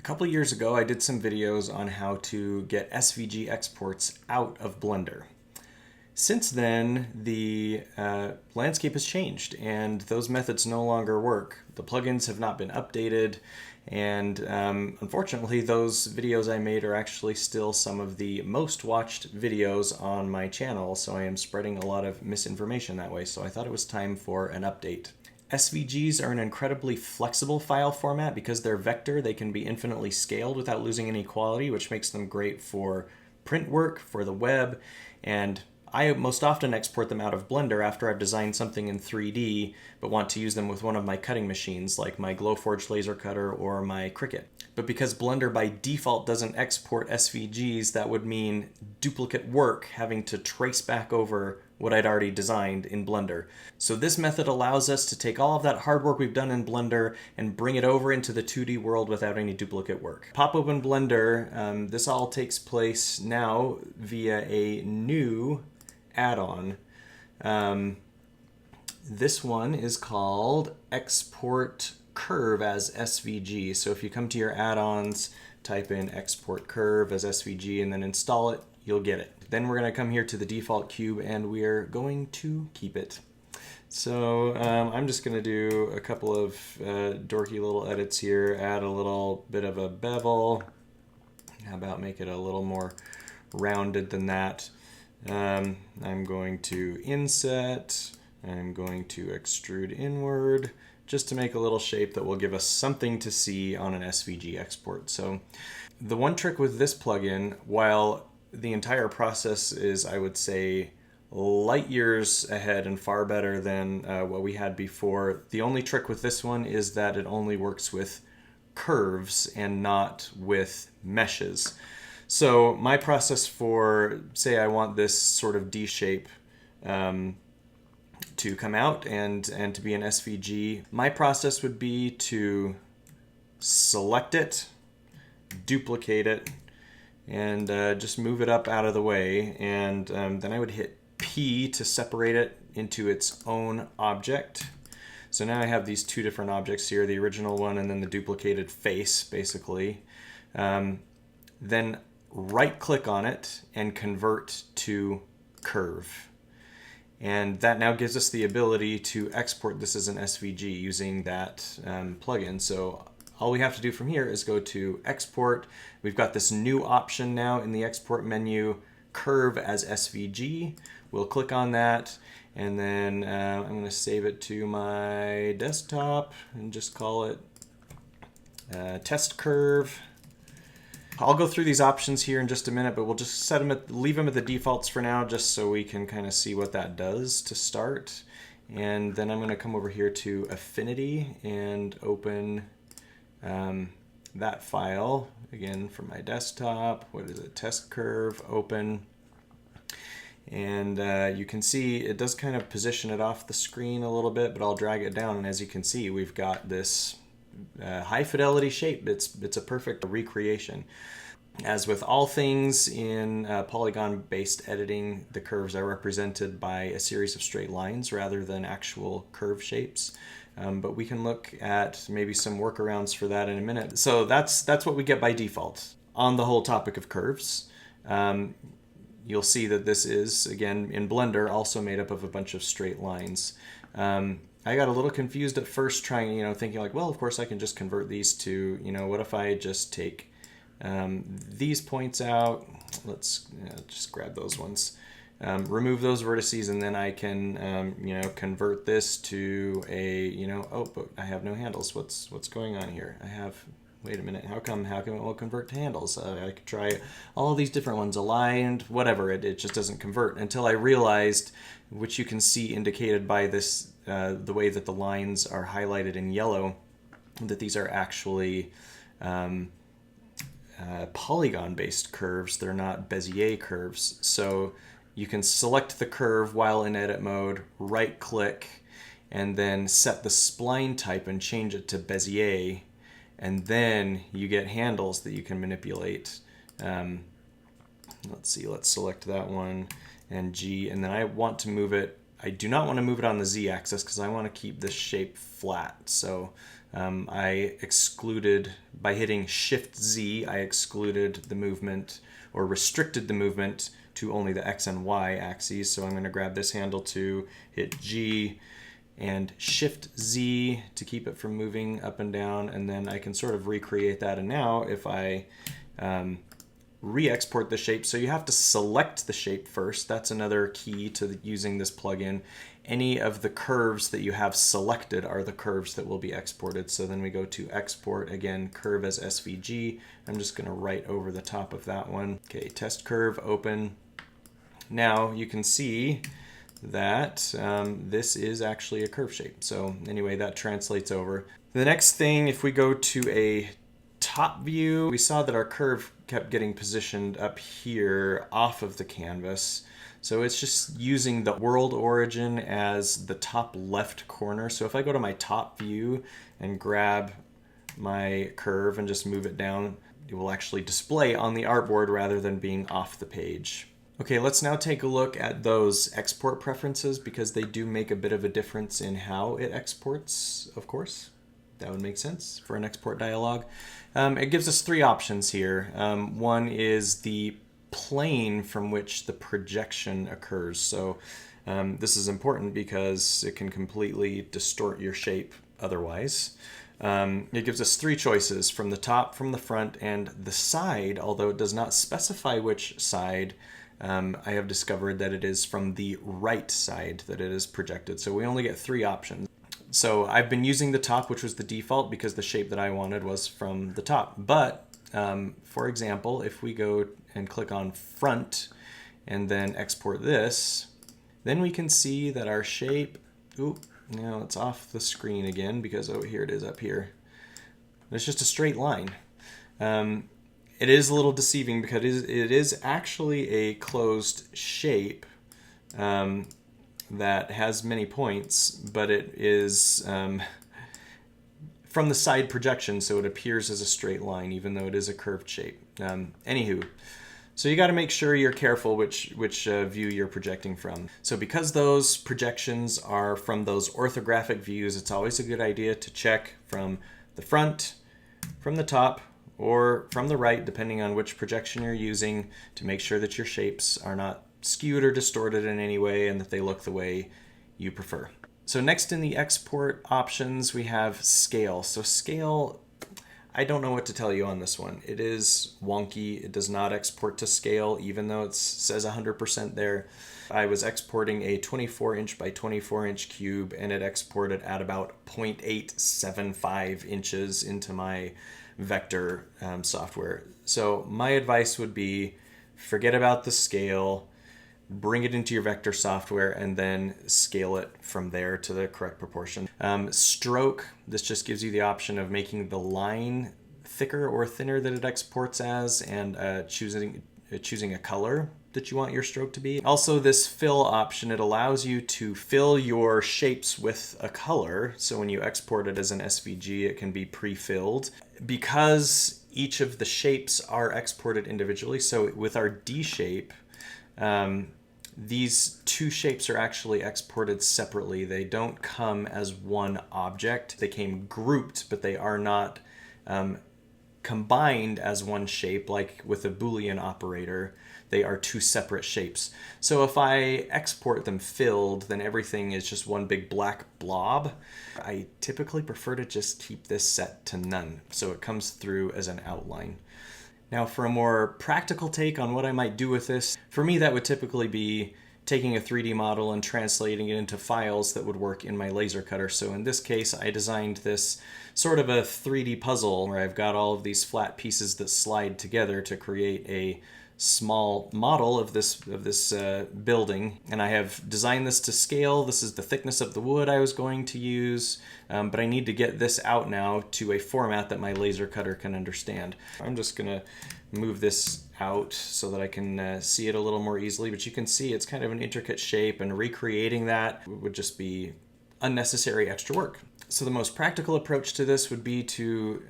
couple years ago, I did some videos on how to get SVG exports out of Blender. Since then, the landscape has changed and those methods no longer work. The plugins have not been updated, and unfortunately those videos I made are actually still some of the most watched videos on my channel, so I am spreading a lot of misinformation that way, so I thought it was time for an update. SVGs are an incredibly flexible file format. Because they're vector, they can be infinitely scaled without losing any quality, which makes them great for print work, for the web, and I most often export them out of Blender after I've designed something in 3D but want to use them with one of my cutting machines like my Glowforge laser cutter or my Cricut. But because Blender by default doesn't export SVGs, that would mean duplicate work, having to trace back over what I'd already designed in Blender. So this method allows us to take all of that hard work we've done in Blender and bring it over into the 2D world without any duplicate work. Pop open Blender. This all takes place now via a new add-on. This one is called Export Curve as SVG. So if you come to your add-ons, type in Export Curve as SVG and then install it, you'll get it. Then we're going to come here to the default cube and we're going to keep it. So I'm just going to do a couple of dorky little edits here, add a little bit of a bevel. How about make it a little more rounded than that? I'm going to inset, I'm going to extrude inward, just to make a little shape that will give us something to see on an SVG export. So the one trick with this plugin, while the entire process is, I would say, light years ahead and far better than what we had before, the only trick with this one is that it only works with curves and not with meshes. So my process for, say I want this sort of D shape to come out and to be an SVG, my process would be to select it, duplicate it, and just move it up out of the way, and then I would hit P to separate it into its own object. So now I have these two different objects here, the original one and then the duplicated face, basically. Then right-click on it and convert to curve. And that now gives us the ability to export this as an SVG using that plugin. So all we have to do from here is go to export. We've got this new option now in the export menu, curve as SVG. We'll click on that, and then I'm going to save it to my desktop and just call it test curve. I'll go through these options here in just a minute, but we'll just set them leave them at the defaults for now, just so we can kind of see what that does to start. And then I'm going to come over here to Affinity and open that file again from my desktop. What is it? Test curve, open. And you can see it does kind of position it off the screen a little bit, but I'll drag it down, and as you can see, we've got this high fidelity shape. It's a perfect recreation. As with all things in polygon-based editing, the curves are represented by a series of straight lines rather than actual curve shapes. But we can look at maybe some workarounds for that in a minute. So that's what we get by default. On the whole topic of curves, you'll see that this is, again, in Blender, also made up of a bunch of straight lines. I got a little confused at first trying, thinking like, well, of course I can just convert these to, what if I just take these points out? Let's just grab those ones. Remove those vertices, and then I can, convert this to a, oh, but I have no handles. What's going on here? Wait a minute, how come it won't convert to handles? I could try all these different ones, aligned, whatever, it just doesn't convert, until I realized, which you can see indicated by this, the way that the lines are highlighted in yellow, that these are actually polygon-based curves. They're not Bezier curves. So you can select the curve while in edit mode, right-click, and then set the spline type and change it to Bezier, and then you get handles that you can manipulate. Let's see, let's select that one and G, and then I want to move it. I do not want to move it on the Z-axis because I want to keep this shape flat. So I excluded, by hitting Shift Z, I excluded the movement or restricted the movement to only the X and Y axes. So I'm going to grab this handle to hit G and Shift Z to keep it from moving up and down, and then I can sort of recreate that. And now if I re-export the shape, so you have to select the shape first. That's another key to using this plugin. Any of the curves that you have selected are the curves that will be exported. So then we go to export, again, curve as SVG. I'm just going to write over the top of that one. Okay, test curve, open. Now you can see that this is actually a curve shape. So anyway, that translates over. The next thing, if we go to a top view, we saw that our curve kept getting positioned up here off of the canvas. So it's just using the world origin as the top left corner. So if I go to my top view and grab my curve and just move it down, it will actually display on the artboard rather than being off the page. Okay, let's now take a look at those export preferences because they do make a bit of a difference in how it exports, of course. That would make sense for an export dialog. It gives us three options here. One is the plane from which the projection occurs. So this is important because it can completely distort your shape otherwise. It gives us three choices: from the top, from the front, and the side, although it does not specify which side. I have discovered that it is from the right side that it is projected. So we only get three options. So I've been using the top, which was the default because the shape that I wanted was from the top. But for example, if we go and click on front and then export this, then we can see that our shape, now it's off the screen again because, oh, here it is up here. It's just a straight line. It is a little deceiving because it is actually a closed shape that has many points, but it is from the side projection, so it appears as a straight line, even though it is a curved shape. Anywho, so you got to make sure you're careful which view you're projecting from. So because those projections are from those orthographic views, it's always a good idea to check from the front, from the top, or from the right, depending on which projection you're using, to make sure that your shapes are not skewed or distorted in any way and that they look the way you prefer. So next in the export options, we have scale. So scale, I don't know what to tell you on this one. It is wonky. It does not export to scale, even though it says 100% there. I was exporting a 24-inch by 24-inch cube, and it exported at about 0.875 inches into my vector software. So my advice would be forget about the scale, bring it into your vector software, and then scale it from there to the correct proportion. Stroke, this just gives you the option of making the line thicker or thinner that it exports as, and choosing a color that you want your stroke to be. Also, this fill option, it allows you to fill your shapes with a color. So when you export it as an SVG, it can be pre-filled. Because each of the shapes are exported individually, so with our D shape, these two shapes are actually exported separately. They don't come as one object. They came grouped, but they are not combined as one shape, like with a Boolean operator. They are two separate shapes. So if I export them filled, then everything is just one big black blob. I typically prefer to just keep this set to none, so it comes through as an outline. Now for a more practical take on what I might do with this, for me that would typically be taking a 3D model and translating it into files that would work in my laser cutter. So in this case, I designed this sort of a 3D puzzle where I've got all of these flat pieces that slide together to create a small model of this building, and I have designed this to scale. This is the thickness of the wood I was going to use, but I need to get this out now to a format that my laser cutter can understand. I'm just gonna move this out so that I can see it a little more easily, but you can see it's kind of an intricate shape, and recreating that would just be unnecessary extra work. So the most practical approach to this would be to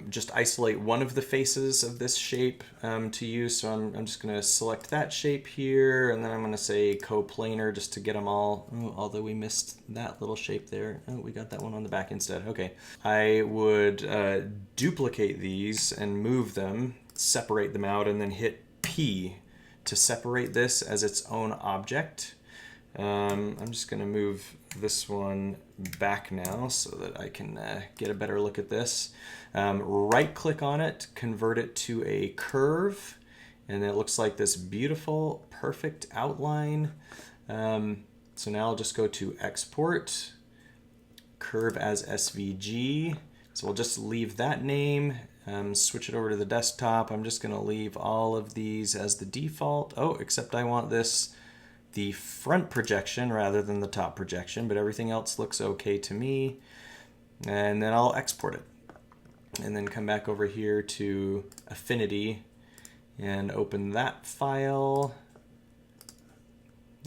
just isolate one of the faces of this shape to use. So I'm just going to select that shape here, and then I'm going to say coplanar just to get them all. Oh, although we missed that little shape there. Oh, we got that one on the back instead. Okay. I would duplicate these and move them, separate them out, and then hit P to separate this as its own object. I'm just going to move this one back now so that I can get a better look at this. Right click on it, convert it to a curve, and it looks like this beautiful, perfect outline. So now I'll just go to export, curve as SVG. So we'll just leave that name, switch it over to the desktop. I'm just going to leave all of these as the default. Oh, except I want this the front projection rather than the top projection, but everything else looks okay to me. And then I'll export it. And then come back over here to Affinity and open that file.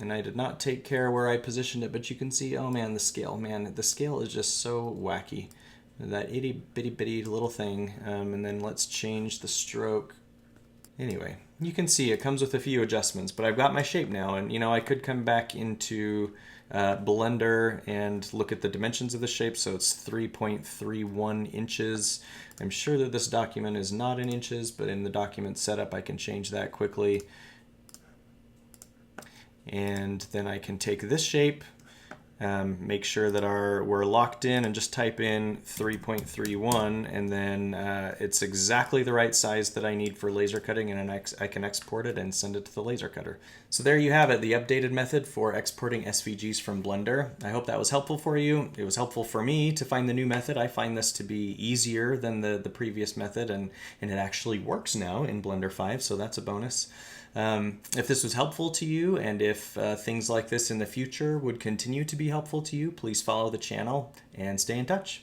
And I did not take care where I positioned it, but you can see, oh man, the scale. Man, the scale is just so wacky. That itty bitty bitty little thing. And then let's change the stroke. Anyway, you can see it comes with a few adjustments, but I've got my shape now, and I could come back into Blender and look at the dimensions of the shape. So it's 3.31 inches. I'm sure that this document is not in inches, but in the document setup I can change that quickly. And then I can take this shape, make sure that we're locked in, and just type in 3.31, and then it's exactly the right size that I need for laser cutting, and I can export it and send it to the laser cutter. So there you have it, the updated method for exporting SVGs from Blender. I hope that was helpful for you. It was helpful for me to find the new method. I find this to be easier than the previous method, and it actually works now in Blender 5, so that's a bonus. If this was helpful to you, and if things like this in the future would continue to be helpful to you, please follow the channel and stay in touch.